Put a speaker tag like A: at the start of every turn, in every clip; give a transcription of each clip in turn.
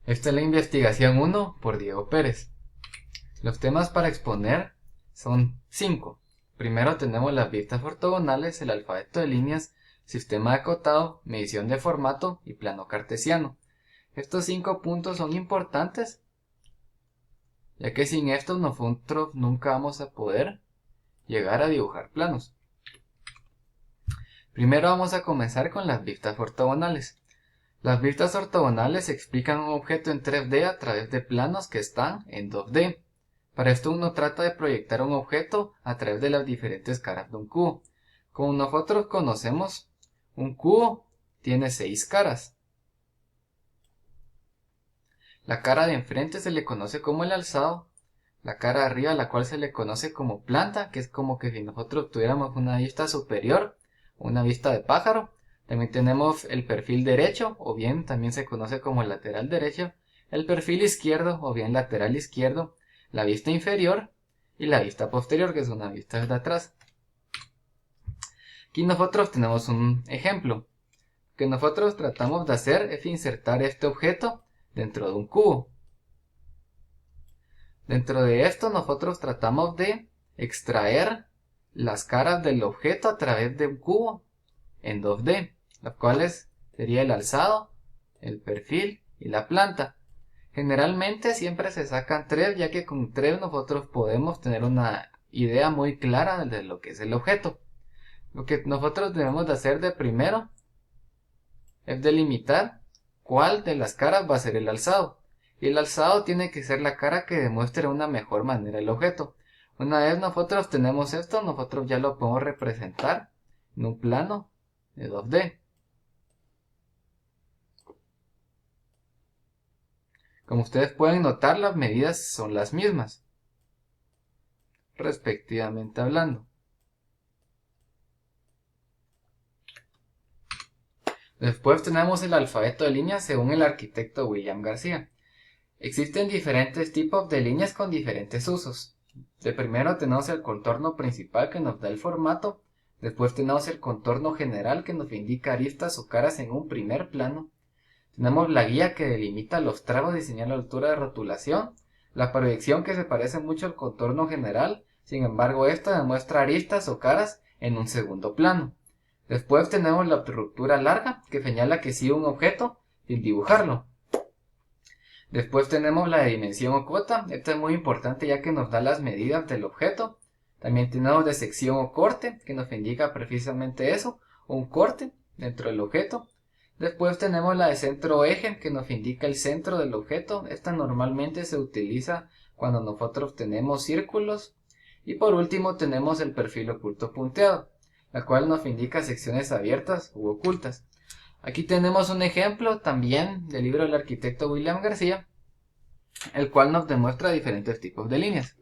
A: Esta es la investigación 1 por Diego Pérez. Los temas para exponer son 5. Primero tenemos las vistas ortogonales, el alfabeto de líneas, sistema de acotado, medición de formato y plano cartesiano. Estos 5 puntos son importantes, ya que sin estos nosotros nunca vamos a poder llegar a dibujar planos. Primero vamos a comenzar con las vistas ortogonales. Las vistas ortogonales explican un objeto en 3D a través de planos que están en 2D. Para esto uno trata de proyectar un objeto a través de las diferentes caras de un cubo. Como nosotros conocemos, un cubo tiene 6 caras. La cara de enfrente se le conoce como el alzado, la cara de arriba la cual se le conoce como planta, que es como que si nosotros tuviéramos una vista superior, una vista de pájaro. También tenemos el perfil derecho, o bien también se conoce como lateral derecho, el perfil izquierdo, o bien lateral izquierdo, la vista inferior y la vista posterior, que es una vista desde atrás. Aquí nosotros tenemos un ejemplo. Lo que nosotros tratamos de hacer es insertar este objeto dentro de un cubo. Dentro de esto nosotros tratamos de extraer las caras del objeto a través de un cubo en 2D, los cuales sería el alzado, el perfil y la planta. Generalmente siempre se sacan 3, ya que con 3 nosotros podemos tener una idea muy clara de lo que es el objeto. Lo que nosotros debemos de hacer de primero es delimitar cuál de las caras va a ser el alzado. Y el alzado tiene que ser la cara que demuestre de una mejor manera el objeto. Una vez nosotros tenemos esto, nosotros ya lo podemos representar en un plano de 2D. Como ustedes pueden notar, las medidas son las mismas, respectivamente hablando. Después tenemos el alfabeto de líneas según el arquitecto William García. Existen diferentes tipos de líneas con diferentes usos. De primero tenemos el contorno principal que nos da el formato. Después tenemos el contorno general que nos indica aristas o caras en un primer plano. Tenemos la guía que delimita los tramos y señala la altura de rotulación. La proyección que se parece mucho al contorno general. Sin embargo, esta demuestra aristas o caras en un segundo plano. Después tenemos la ruptura larga que señala que sigue un objeto sin dibujarlo. Después tenemos la dimensión o cota. Esta es muy importante ya que nos da las medidas del objeto. También tenemos de sección o corte que nos indica precisamente eso, un corte dentro del objeto. Después tenemos la de centro o eje que nos indica el centro del objeto. Esta normalmente se utiliza cuando nosotros tenemos círculos. Y por último tenemos el perfil oculto punteado, la cual nos indica secciones abiertas u ocultas. Aquí tenemos un ejemplo también del libro del arquitecto William García, el cual nos demuestra diferentes tipos de líneas.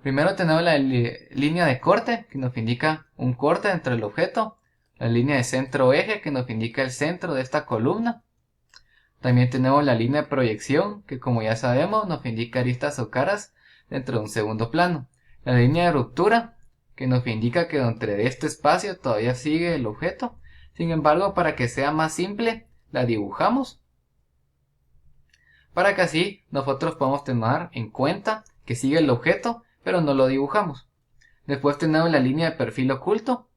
A: Primero tenemos la línea de corte, que nos indica un corte dentro del objeto. La línea de centro-eje, que nos indica el centro de esta columna. También tenemos la línea de proyección, que como ya sabemos nos indica aristas o caras dentro de un segundo plano. La línea de ruptura, que nos indica que dentro de este espacio todavía sigue el objeto. Sin embargo, para que sea más simple, la dibujamos, para que así nosotros podamos tener en cuenta que sigue el objeto, pero no lo dibujamos. Después tenemos la línea de perfil oculto,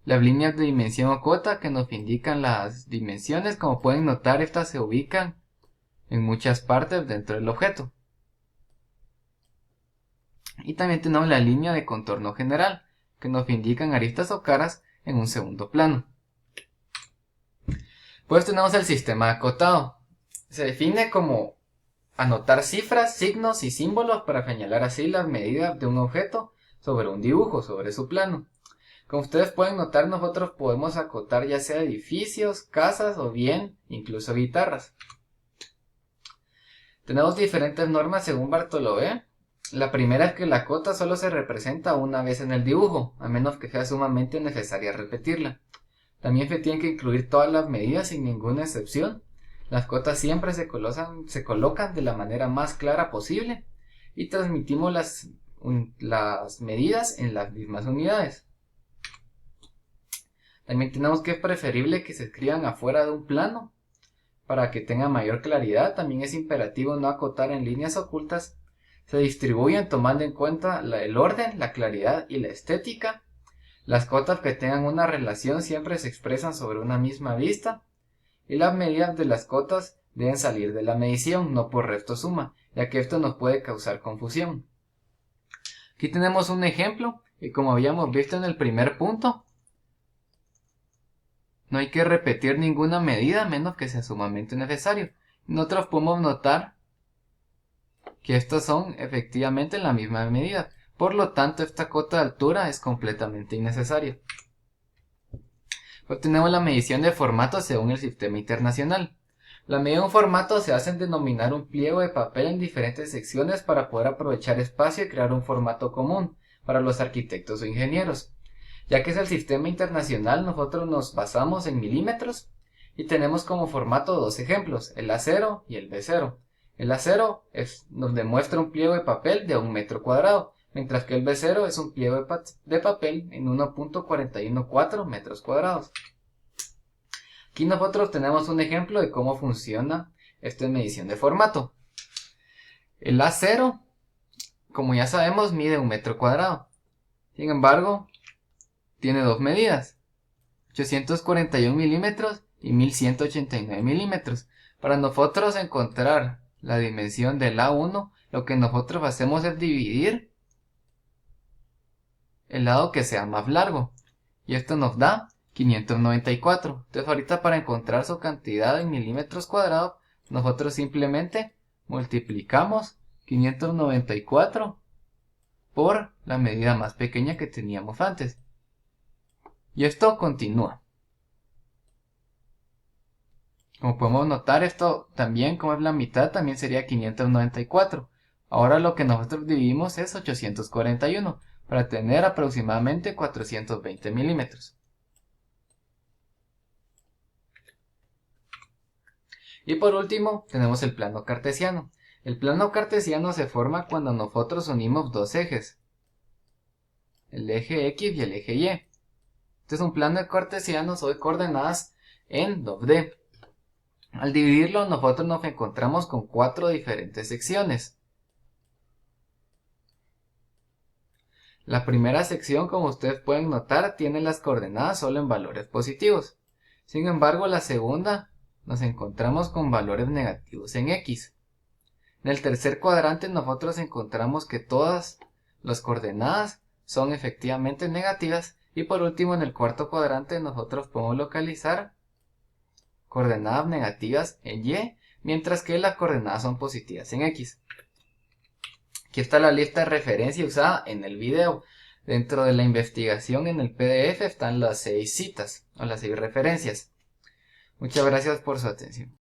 A: las líneas de dimensión o cota que nos indican las dimensiones. Como pueden notar, estas se ubican en muchas partes dentro del objeto. Y también tenemos la línea de contorno general, que nos indican aristas o caras en un segundo plano. Pues tenemos el sistema de acotado. Se define como anotar cifras, signos y símbolos para señalar así las medidas de un objeto sobre un dibujo, sobre su plano. Como ustedes pueden notar, nosotros podemos acotar ya sea edificios, casas o bien incluso guitarras. Tenemos diferentes normas según Bartolomé. La primera es que la cota solo se representa una vez en el dibujo, a menos que sea sumamente necesaria repetirla. También se tienen que incluir todas las medidas sin ninguna excepción. Las cotas siempre se colocan de la manera más clara posible y transmitimos las medidas en las mismas unidades. También tenemos que es preferible que se escriban afuera de un plano, para que tenga mayor claridad, también es imperativo no acotar en líneas ocultas. Se distribuyen tomando en cuenta el orden, la claridad y la estética. Las cotas que tengan una relación siempre se expresan sobre una misma vista. Y las medidas de las cotas deben salir de la medición, no por resto suma, ya que esto nos puede causar confusión. Aquí tenemos un ejemplo, y como habíamos visto en el primer punto, no hay que repetir ninguna medida a menos que sea sumamente necesario. Nosotros podemos notar que estas son efectivamente la misma medida. Por lo tanto, esta cota de altura es completamente innecesaria. Obtenemos la medición de formato según el sistema internacional. La medida de un formato se hace en denominar un pliego de papel en diferentes secciones para poder aprovechar espacio y crear un formato común para los arquitectos o ingenieros. Ya que es el sistema internacional, nosotros nos basamos en milímetros y tenemos como formato dos ejemplos, el A0 y el B0. El A0 nos demuestra un pliego de papel de 1 metro cuadrado, mientras que el B0 es un pliego de papel en 1.414 metros cuadrados. Aquí nosotros tenemos un ejemplo de cómo funciona esta medición de formato. El A0, como ya sabemos, mide 1 metro cuadrado. Sin embargo, tiene dos medidas, 841 milímetros y 1189 milímetros. Para nosotros encontrar la dimensión del A1, lo que nosotros hacemos es dividir el lado que sea más largo. Y esto nos da 594. Entonces ahorita para encontrar su cantidad en milímetros cuadrados, nosotros simplemente multiplicamos 594 por la medida más pequeña que teníamos antes. Y esto continúa. Como podemos notar, esto también, como es la mitad, también sería 594. Ahora lo que nosotros dividimos es 841 para tener aproximadamente 420 milímetros. Y por último, tenemos el plano cartesiano. El plano cartesiano se forma cuando nosotros unimos dos ejes, el eje X y el eje Y. Este es un plano cartesiano sobre coordenadas en 2D. Al dividirlo, nosotros nos encontramos con 4 diferentes secciones. La primera sección, como ustedes pueden notar, tiene las coordenadas solo en valores positivos. Sin embargo, la segunda nos encontramos con valores negativos en X. En el tercer cuadrante nosotros encontramos que todas las coordenadas son efectivamente negativas. Y por último, en el cuarto cuadrante nosotros podemos localizar coordenadas negativas en Y, mientras que las coordenadas son positivas en X. Aquí está la lista de referencia usada en el video. Dentro de la investigación en el PDF están las 6 citas o las 6 referencias. Muchas gracias por su atención.